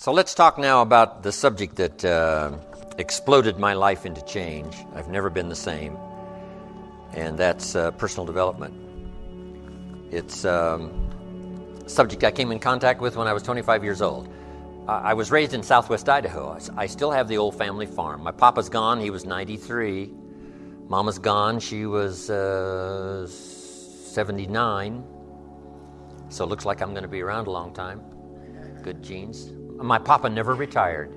So let's talk now about the subject that exploded my life into change. I've never been the same, and that's personal development. It's a subject I came in contact with when I was 25 years old. I was raised in southwest Idaho. I still have the old family farm. My papa's gone, he was 93. Mama's gone, she was 79. So it looks like I'm going to be around a long time. Good genes. My papa never retired.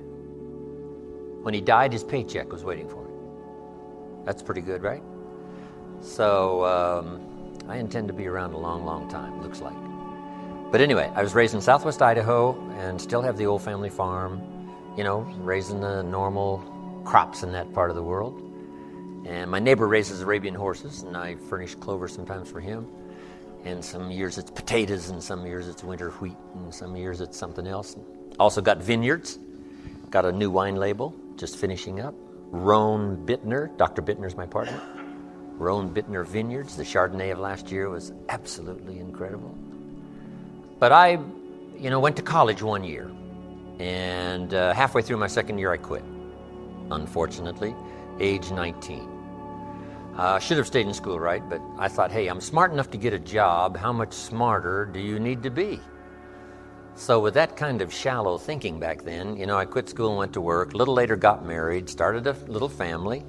When he died, his paycheck was waiting for him. That's pretty good, right? So I intend to be around a long, long time, looks like. But anyway, I was raised in southwest Idaho and still have the old family farm, you know, raising the normal crops in that part of the world. And my neighbor raises Arabian horses, and I furnish clover sometimes for him. And some years it's potatoes, and some years it's winter wheat, and some years it's something else. Also got vineyards, got a new wine label, just finishing up. Rohn Bittner, Dr. Bittner's my partner. Rohn Bittner Vineyards, the Chardonnay of last year was absolutely incredible. But I, went to college 1 year, and halfway through my second year I quit, unfortunately, age 19. Should have stayed in school, right? But I thought, hey, I'm smart enough to get a job. How much smarter do you need to be? So with that kind of shallow thinking back then, I quit school and went to work. A little later got married, started a little family,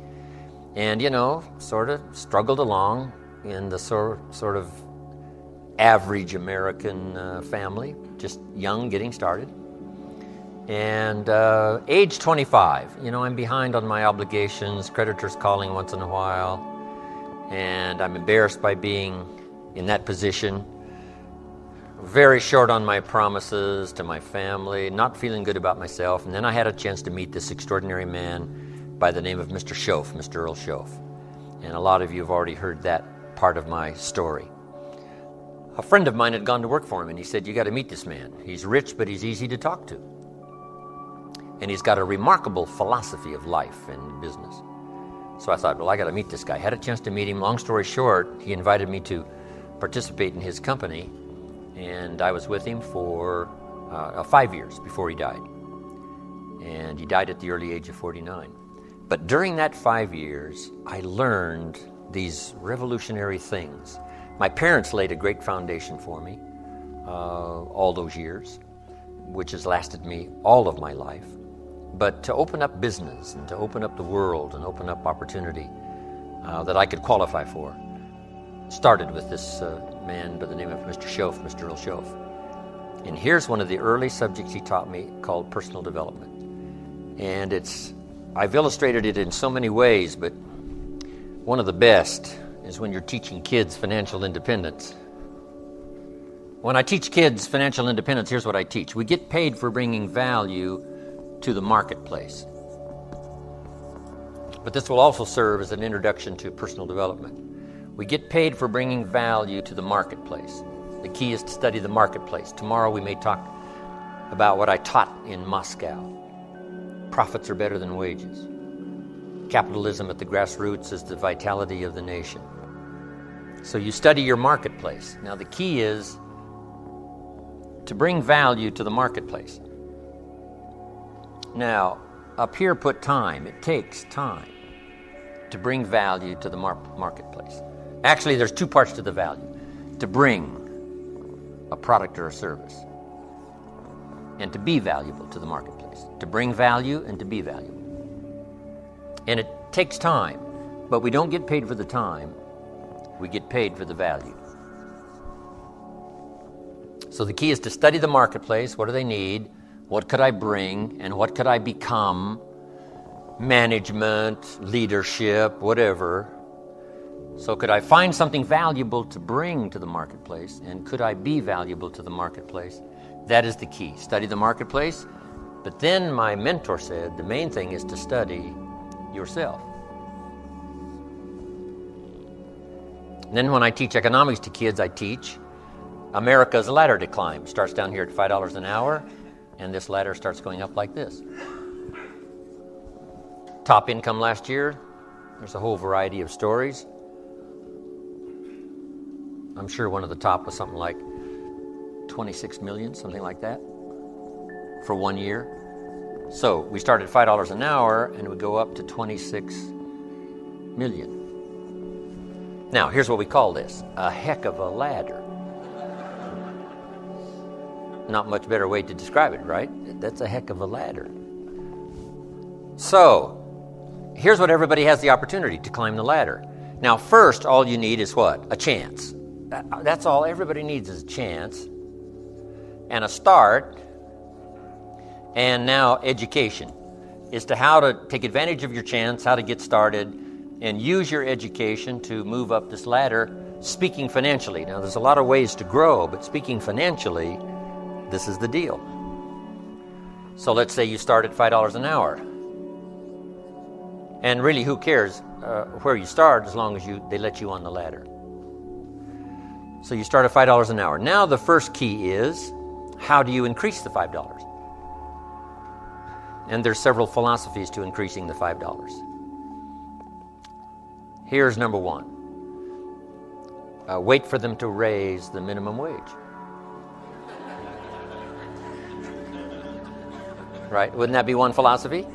and, sort of struggled along in the sort of average American family, just young, getting started. And age 25, I'm behind on my obligations, creditors calling once in a while, and I'm embarrassed by being in that position, very short on my promises to my family, not feeling good about myself. And then I had a chance to meet this extraordinary man by the name of Mr. Schoaf, Mr. Earl Schoaf. And a lot of you have already heard that part of my story. A friend of mine had gone to work for him, and he said, you got to meet this man. He's rich, but he's easy to talk to. And he's got a remarkable philosophy of life and business. So I thought, well, I got to meet this guy. Had a chance to meet him. Long story short, he invited me to participate in his company, and I was with him for 5 years before he died. And he died at the early age of 49. But during that 5 years, I learned these revolutionary things. My parents laid a great foundation for me all those years, which has lasted me all of my life. But to open up business and to open up the world and open up opportunity that I could qualify for started with this man by the name of Mr. Schoaf, Mr. Earl Schoaf. And here's one of the early subjects he taught me called personal development. And I've illustrated it in so many ways, but one of the best is when you're teaching kids financial independence. When I teach kids financial independence, here's what I teach. We get paid for bringing value to the marketplace. But this will also serve as an introduction to personal development. We get paid for bringing value to the marketplace. The key is to study the marketplace. Tomorrow we may talk about what I taught in Moscow. Profits are better than wages. Capitalism at the grassroots is the vitality of the nation. So you study your marketplace. Now the key is to bring value to the marketplace. Now, up here put time. It takes time to bring value to the marketplace. Actually, there's two parts to the value. To bring a product or a service, and to be valuable to the marketplace. To bring value and to be valuable. And it takes time, but we don't get paid for the time. We get paid for the value. So the key is to study the marketplace. What do they need? What could I bring? And what could I become? Management, leadership, whatever. So could I find something valuable to bring to the marketplace? And could I be valuable to the marketplace? That is the key. Study the marketplace. But then my mentor said the main thing is to study yourself. And then when I teach economics to kids, I teach America's ladder to climb. Starts down here at $5 an hour, and this ladder starts going up like this. Top income last year, there's a whole variety of stories. I'm sure one of the top was something like 26 million, something like that. for 1 year. So we start at $5 an hour and we go up to 26 million. Now, here's what we call this: a heck of a ladder. Not much better way to describe it, right? That's a heck of a ladder. So, here's what everybody has the opportunity to climb the ladder. Now, first, all you need is what? A chance. That's all everybody needs is a chance and a start. And now education as to how to take advantage of your chance, how to get started, and use your education to move up this ladder, speaking financially. Now, there's a lot of ways to grow, but speaking financially, this is the deal. So let's say you start at $5 an hour. And really, who cares where you start as long as they let you on the ladder. So you start at $5 an hour. Now the first key is, how do you increase the $5? And there's several philosophies to increasing the $5. Here's number one. Wait for them to raise the minimum wage. Right? Wouldn't that be one philosophy?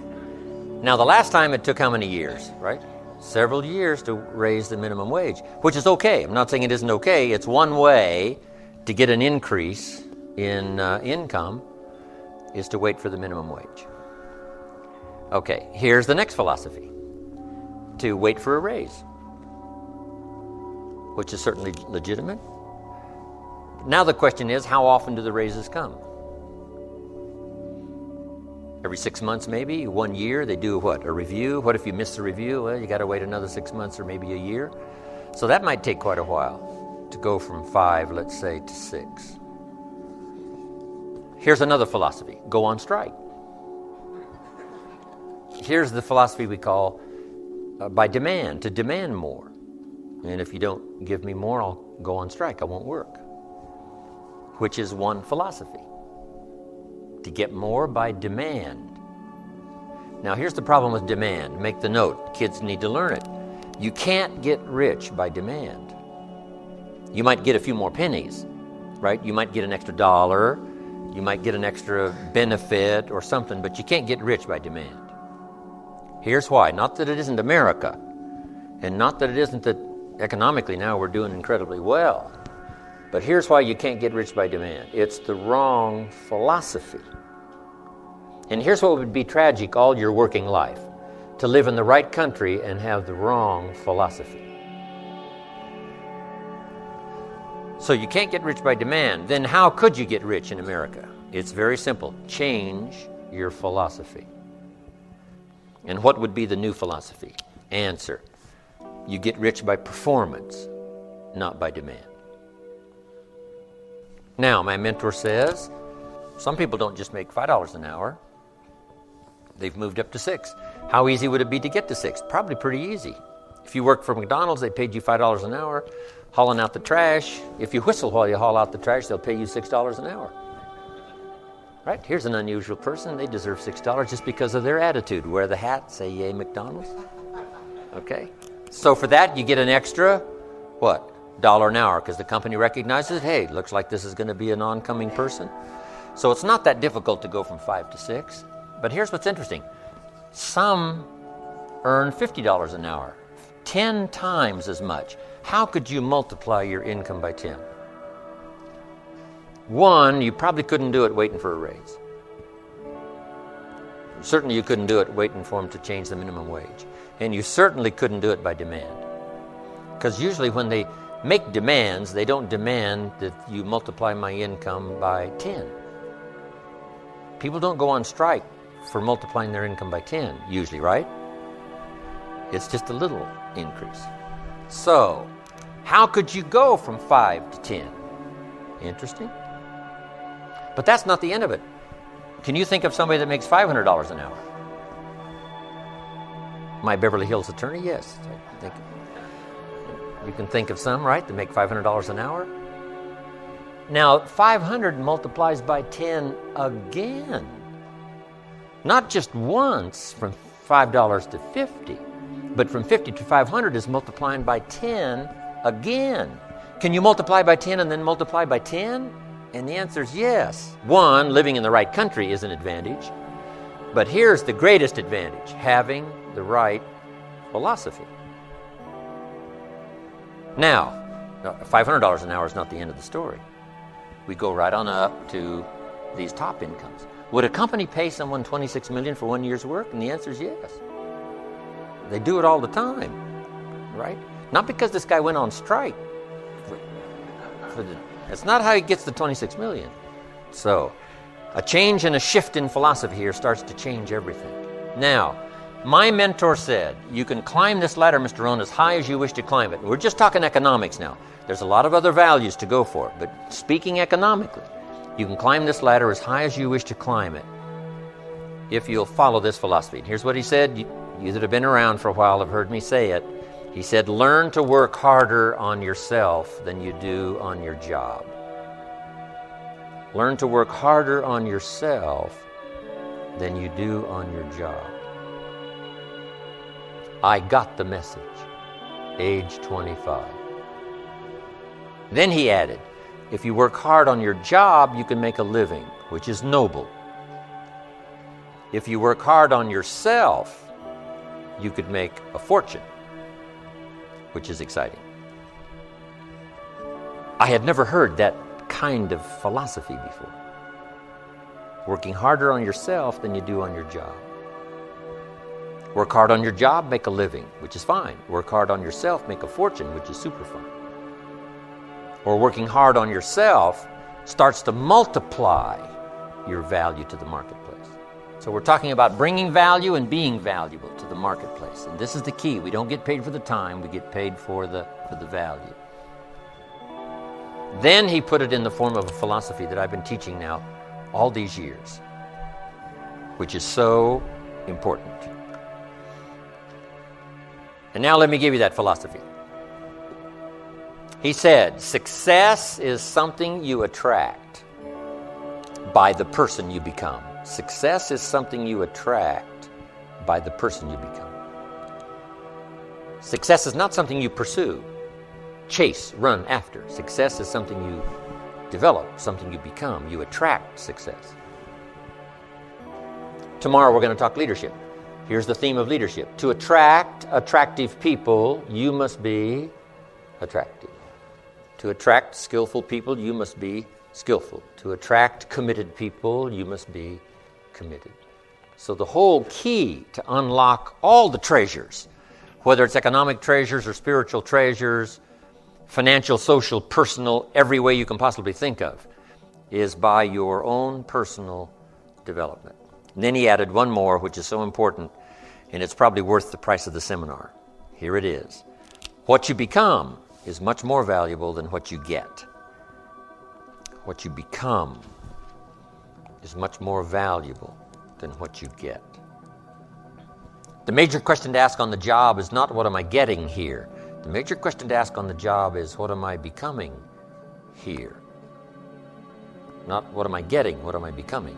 Now, the last time it took how many years, right? Several years to raise the minimum wage, which is okay. I'm not saying it isn't okay. It's one way to get an increase in income is to wait for the minimum wage. Okay, here's the next philosophy: to wait for a raise, which is certainly legitimate. Now the question is, how often do the raises come? Every 6 months, maybe 1 year. They do what? A review. What if you miss the review? Well, you got to wait another 6 months or maybe a year. So that might take quite a while to go from 5, let's say, to 6. Here's another philosophy: go on strike. Here's the philosophy we call by demand, to demand more. And if you don't give me more, I'll go on strike. I won't work. Which is one philosophy: to get more by demand. Now, here's the problem with demand. Make the note. Kids need to learn it. You can't get rich by demand. You might get a few more pennies, right? You might get an extra dollar. You might get an extra benefit or something, but you can't get rich by demand. Here's why. Not that it isn't America, and not that it isn't that economically now we're doing incredibly well. But here's why you can't get rich by demand. It's the wrong philosophy. And here's what would be tragic all your working life: to live in the right country and have the wrong philosophy. So you can't get rich by demand. Then how could you get rich in America? It's very simple. Change your philosophy. And what would be the new philosophy? Answer: you get rich by performance, not by demand. Now, my mentor says, some people don't just make $5 an hour. They've moved up to $6. How easy would it be to get to $6? Probably pretty easy. If you worked for McDonald's, they paid you $5 an hour, hauling out the trash. If you whistle while you haul out the trash, they'll pay you $6 an hour. Right? Here's an unusual person. They deserve $6 just because of their attitude. Wear the hat, say yay McDonald's. Okay? So for that, you get an extra, what? $1 an hour, because the company recognizes, hey, looks like this is going to be an oncoming person. So it's not that difficult to go from 5 to 6. But here's what's interesting. Some earn $50 an hour, 10 times as much. How could you multiply your income by 10? One, you probably couldn't do it waiting for a raise. Certainly you couldn't do it waiting for them to change the minimum wage. And you certainly couldn't do it by demand. Because usually when they make demands, they don't demand that you multiply my income by 10. People don't go on strike for multiplying their income by 10, usually, right? It's just a little increase. So, how could you go from 5 to 10? Interesting. But that's not the end of it. Can you think of somebody that makes $500 an hour? My Beverly Hills attorney? Yes. I think you can think of some, right, that make $500 an hour? Now, 500 multiplies by 10 again. Not just once from $5 to 50, but from 50 to 500 is multiplying by 10 again. Can you multiply by 10 and then multiply by 10? And the answer is yes. One, living in the right country is an advantage. But here's the greatest advantage, having the right philosophy. Now, $500 an hour is not the end of the story. We go right on up to these top incomes. Would a company pay someone $26 million for 1 year's work? And the answer is yes. They do it all the time, right? Not because this guy went on strike. That's not how he gets the $26 million. So, a change and a shift in philosophy here starts to change everything. Now, my mentor said, you can climb this ladder, Mr. Rohn, as high as you wish to climb it. We're just talking economics now. There's a lot of other values to go for, but speaking economically, you can climb this ladder as high as you wish to climb it if you'll follow this philosophy. And here's what he said. You that have been around for a while have heard me say it. He said, learn to work harder on yourself than you do on your job. Learn to work harder on yourself than you do on your job. I got the message, age 25. Then he added, if you work hard on your job, you can make a living, which is noble. If you work hard on yourself, you could make a fortune, which is exciting. I had never heard that kind of philosophy before. Working harder on yourself than you do on your job. Work hard on your job, make a living, which is fine. Work hard on yourself, make a fortune, which is super fun. Or working hard on yourself starts to multiply your value to the marketplace. So we're talking about bringing value and being valuable to the marketplace. And this is the key. We don't get paid for the time, we get paid for the value. Then he put it in the form of a philosophy that I've been teaching now all these years, which is so important. And now let me give you that philosophy. He said, success is something you attract by the person you become. Success is something you attract by the person you become. Success is not something you pursue, chase, run after. Success is something you develop, something you become. You attract success. Tomorrow we're going to talk leadership. Here's the theme of leadership. To attract attractive people, you must be attractive. To attract skillful people, you must be skillful. To attract committed people, you must be committed. So the whole key to unlock all the treasures, whether it's economic treasures or spiritual treasures, financial, social, personal, every way you can possibly think of, is by your own personal development. And then he added one more, which is so important, and it's probably worth the price of the seminar. Here it is. What you become is much more valuable than what you get. What you become is much more valuable than what you get. The major question to ask on the job is not what am I getting here? The major question to ask on the job is what am I becoming here? Not what am I getting, what am I becoming?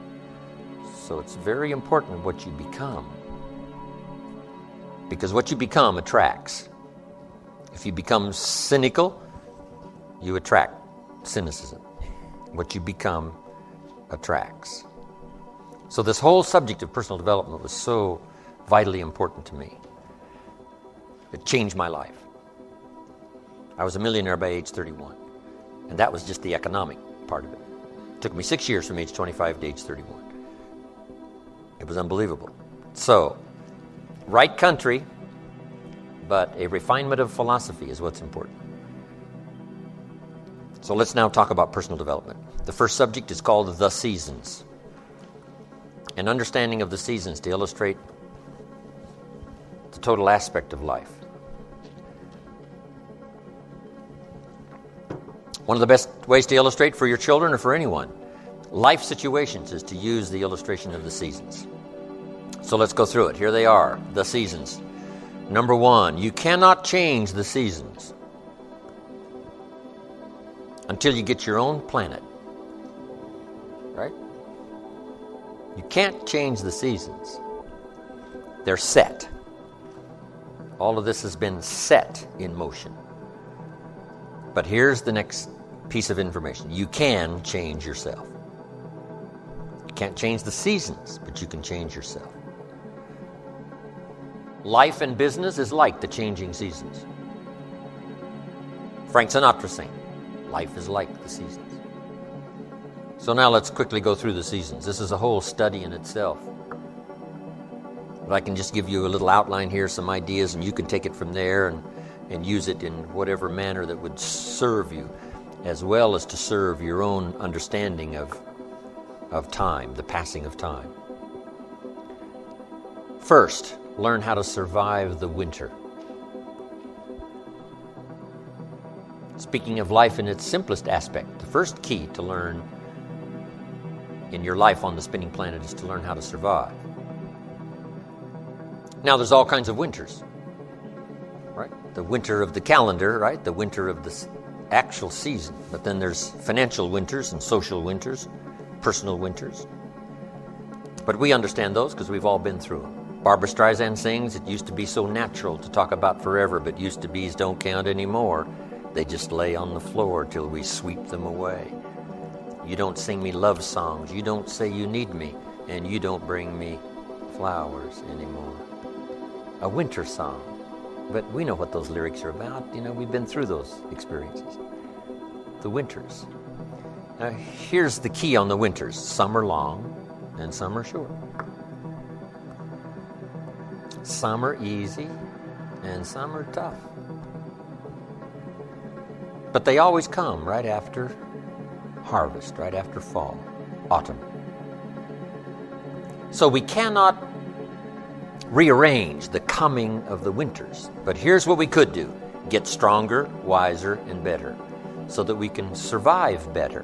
So it's very important what you become. Because what you become attracts. If you become cynical, you attract cynicism. What you become attracts. So this whole subject of personal development was so vitally important to me. It changed my life. I was a millionaire by age 31, and that was just the economic part of it. It took me 6 years from age 25 to age 31. It was unbelievable. So, right country, but a refinement of philosophy is what's important. So let's now talk about personal development. The first subject is called the seasons. An understanding of the seasons to illustrate the total aspect of life. One of the best ways to illustrate for your children or for anyone life situations is to use the illustration of the seasons. So let's go through it. Here they are, the seasons. Number one, you cannot change the seasons until you get your own planet. Right? You can't change the seasons. They're set. All of this has been set in motion. But here's the next piece of information. You can change yourself. You can't change the seasons, but you can change yourself. Life and business is like the changing seasons. Frank Sinatra sang, life is like the seasons. So now let's quickly go through the seasons. This is a whole study in itself. But I can just give you a little outline here, some ideas, and you can take it from there and use it in whatever manner that would serve you, as well as to serve your own understanding of time, the passing of time. First, learn how to survive the winter. Speaking of life in its simplest aspect, the first key to learn in your life on the spinning planet is to learn how to survive. Now, there's all kinds of winters, right? The winter of the calendar, right? The winter of the actual season. But then there's financial winters and social winters, personal winters. But we understand those because we've all been through them. Barbra Streisand sings, it used to be so natural to talk about forever, but used to be's don't count anymore. They just lay on the floor till we sweep them away. You don't sing me love songs, you don't say you need me, and you don't bring me flowers anymore. A winter song. But we know what those lyrics are about. You know, we've been through those experiences. The winters. Now, here's the key on the winters. Some are long and some are short. Some are easy and some are tough. But they always come right after harvest, right after fall, autumn. So we cannot rearrange the coming of the winters. But here's what we could do. Get stronger, wiser, and better so that we can survive better.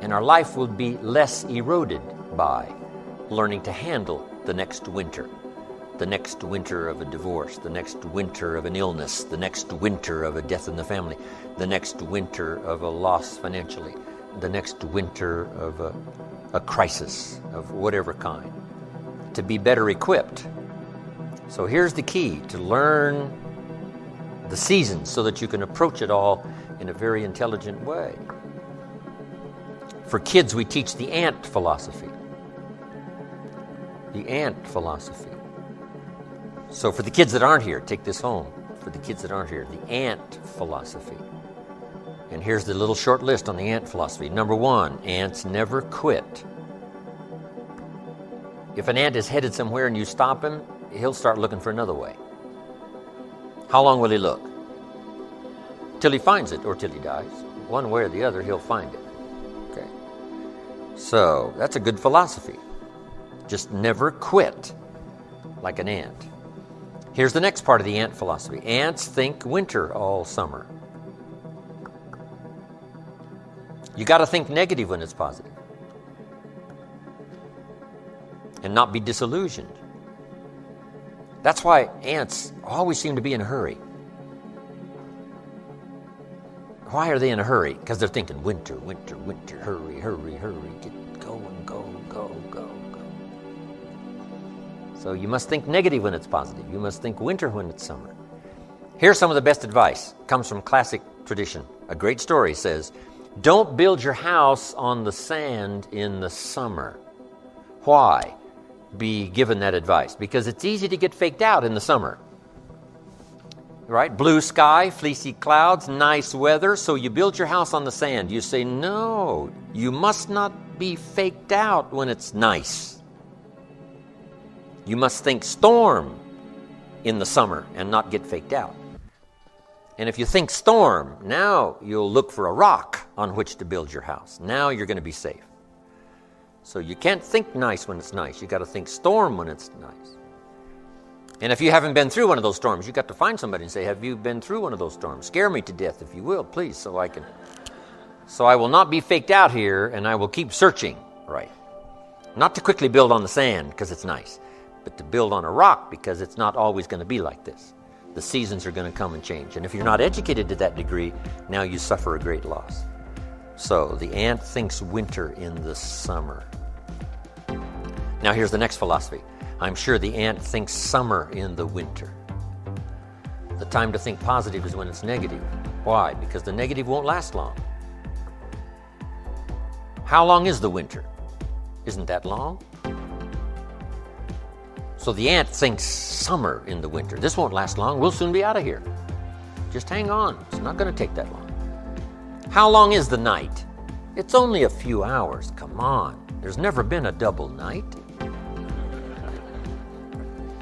And our life will be less eroded by learning to handle the next winter. The next winter of a divorce, the next winter of an illness, the next winter of a death in the family, the next winter of a loss financially, the next winter of a crisis of whatever kind, to be better equipped. So here's the key, to learn the seasons so that you can approach it all in a very intelligent way. For kids, we teach the ant philosophy. The ant philosophy. So for the kids that aren't here, take this home. For the kids that aren't here, the ant philosophy. And here's the little short list on the ant philosophy. Number 1, ants never quit. If an ant is headed somewhere and you stop him, he'll start looking for another way. How long will he look? Till he finds it or till he dies. One way or the other, he'll find it. Okay. So that's a good philosophy. Just never quit like an ant. Here's the next part of the ant philosophy. Ants think winter all summer. You got to think negative when it's positive. And not be disillusioned. That's why ants always seem to be in a hurry. Why are they in a hurry? Because they're thinking winter, winter, winter, hurry, hurry, hurry, get going, go, go, go, go. So you must think negative when it's positive. You must think winter when it's summer. Here's some of the best advice. It comes from classic tradition. A great story says, don't build your house on the sand in the summer. Why be given that advice? Because it's easy to get faked out in the summer. Right? Blue sky, fleecy clouds, nice weather, so you build your house on the sand. You say, no, you must not be faked out when it's nice. You must think storm in the summer and not get faked out. And if you think storm, now you'll look for a rock on which to build your house. Now you're going to be safe. So you can't think nice when it's nice. You got to think storm when it's nice. And if you haven't been through one of those storms, you got to find somebody and say, have you been through one of those storms? Scare me to death, if you will, please, so I will not be faked out here, and I will keep searching, right? Not to quickly build on the sand because it's nice, but to build on a rock because it's not always going to be like this. The seasons are going to come and change. And if you're not educated to that degree, now you suffer a great loss. So the ant thinks winter in the summer. Now here's the next philosophy. I'm sure the ant thinks summer in the winter. The time to think positive is when it's negative. Why? Because the negative won't last long. How long is the winter? Isn't that long? So the ant thinks summer in the winter. This won't last long. We'll soon be out of here. Just hang on. It's not going to take that long. How long is the night? It's only a few hours. Come on. There's never been a double night.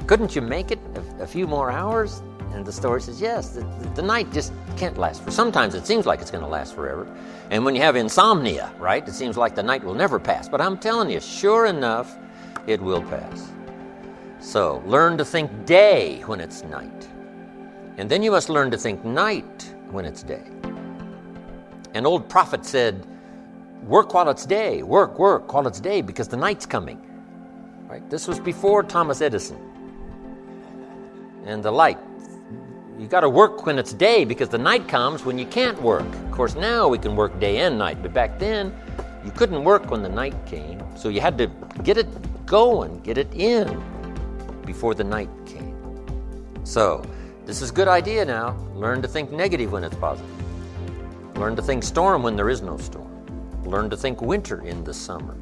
Couldn't you make it a few more hours? And the story says, yes, the night just can't last. Sometimes it seems like it's going to last forever. And when you have insomnia, right, it seems like the night will never pass. But I'm telling you, sure enough, it will pass. So learn to think day when it's night. And then you must learn to think night when it's day. An old prophet said, work while it's day, work while it's day, because the night's coming. Right? This was before Thomas Edison. And the light. You got to work when it's day because the night comes when you can't work. Of course, now we can work day and night, but back then you couldn't work when the night came. So you had to get it going, get it in before the night came. So this is a good idea now. Learn to think negative when it's positive. Learn to think storm when there is no storm. Learn to think winter in the summer.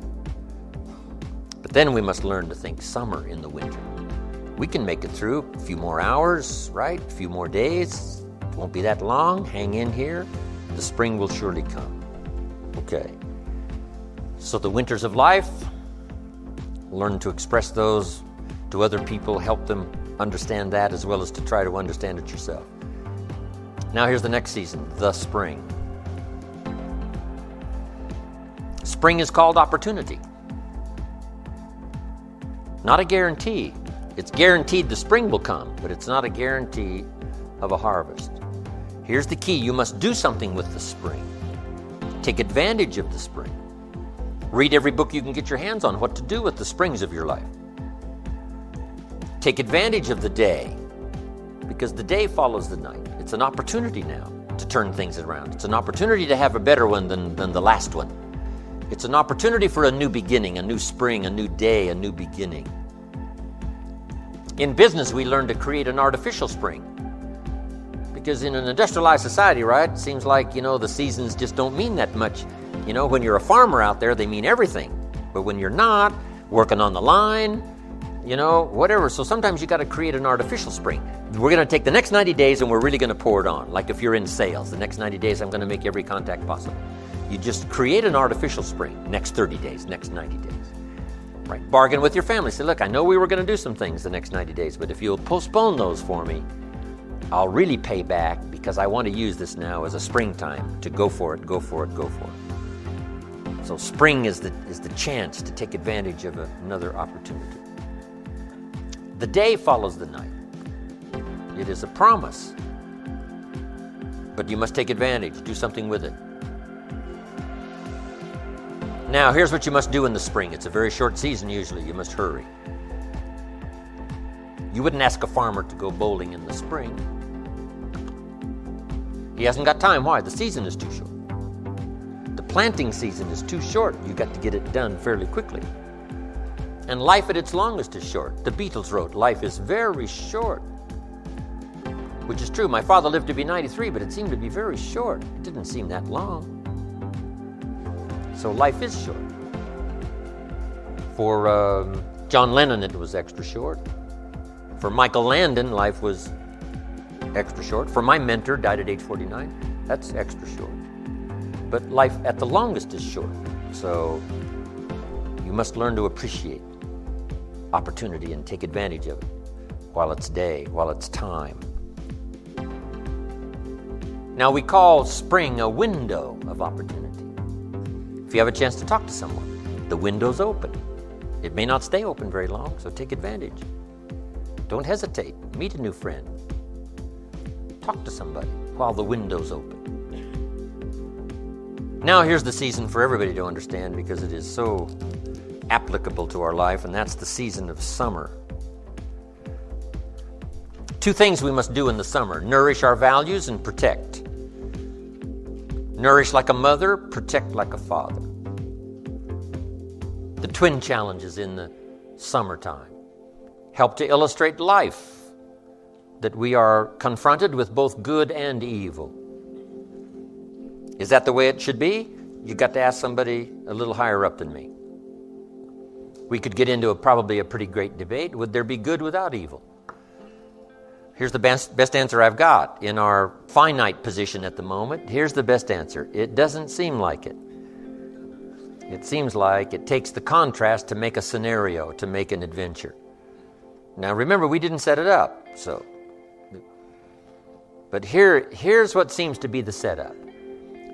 But then we must learn to think summer in the winter. We can make it through a few more hours, right? A few more days. It won't be that long. Hang in here. The spring will surely come. Okay. So the winters of life, learn to express those to other people, help them understand that as well as to try to understand it yourself. Now here's the next season, the spring. Spring is called opportunity. Not a guarantee. It's guaranteed the spring will come, but it's not a guarantee of a harvest. Here's the key. You must do something with the spring. Take advantage of the spring. Read every book you can get your hands on what to do with the springs of your life. Take advantage of the day, because the day follows the night. It's an opportunity now to turn things around. It's an opportunity to have a better one than the last one. It's an opportunity for a new beginning, a new spring, a new day, a new beginning. In business, we learn to create an artificial spring. Because in an industrialized society, right, it seems like, the seasons just don't mean that much. When you're a farmer out there, they mean everything. But when you're not, working on the line, whatever. So sometimes you got to create an artificial spring. We're going to take the next 90 days and we're really going to pour it on. Like if you're in sales, the next 90 days, I'm going to make every contact possible. You just create an artificial spring. Next 30 days, next 90 days. Right? Bargain with your family. Say, look, I know we were going to do some things the next 90 days, but if you'll postpone those for me, I'll really pay back because I want to use this now as a springtime to go for it, go for it, go for it. So spring is the chance to take advantage of another opportunity. The day follows the night. It is a promise, but you must take advantage, do something with it. Now, here's what you must do in the spring. It's a very short season usually. You must hurry. You wouldn't ask a farmer to go bowling in the spring. He hasn't got time. Why? The season is too short. The planting season is too short. You got to get it done fairly quickly. And life at its longest is short. The Beatles wrote, life is very short. Which is true. My father lived to be 93, but it seemed to be very short. It didn't seem that long. So life is short. For John Lennon, it was extra short. For Michael Landon, life was extra short. For my mentor, died at age 49, that's extra short. But life at the longest is short. So you must learn to appreciate opportunity and take advantage of it while it's day, while it's time. Now we call spring a window of opportunity. If you have a chance to talk to someone, the window's open. It may not stay open very long, so take advantage. Don't hesitate. Meet a new friend. Talk to somebody while the window's open. Now here's the season for everybody to understand because it is so applicable to our life, and that's the season of summer. Two things we must do in the summer: nourish our values and protect. Nourish like a mother, protect like a father. The twin challenges in the summertime help to illustrate life, that we are confronted with both good and evil. Is that the way it should be? You got to ask somebody a little higher up than me. We could get into probably a pretty great debate. Would there be good without evil? Here's the best answer I've got. In our finite position at the moment, here's the best answer. It doesn't seem like it. It seems like it takes the contrast to make a scenario, to make an adventure. Now remember, we didn't set it up, so. But here's what seems to be the setup.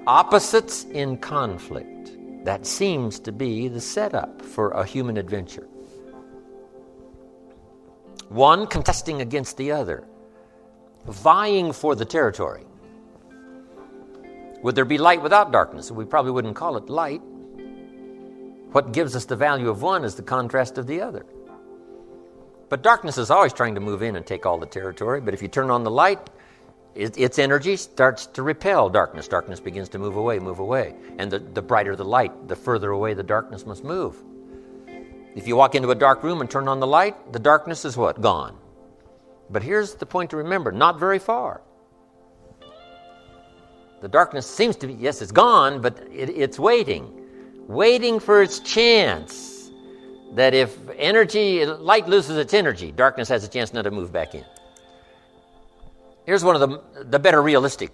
Opposites in conflict. That seems to be the setup for a human adventure. One contesting against the other, vying for the territory. Would there be light without darkness? We probably wouldn't call it light. What gives us the value of one is the contrast of the other. But darkness is always trying to move in and take all the territory. But if you turn on the light, its energy starts to repel darkness. Darkness begins to move away. And the brighter the light, the further away the darkness must move. If you walk into a dark room and turn on the light, the darkness is what? Gone. But here's the point to remember, not very far. The darkness seems to be, yes, it's gone, but it's waiting for its chance. That if light loses its energy, darkness has a chance not to move back in. Here's one of the better realistic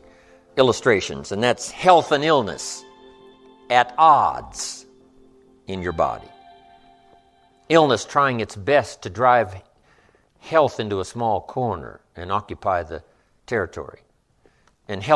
illustrations, and that's health and illness at odds in your body. Illness trying its best to drive health into a small corner and occupy the territory. And health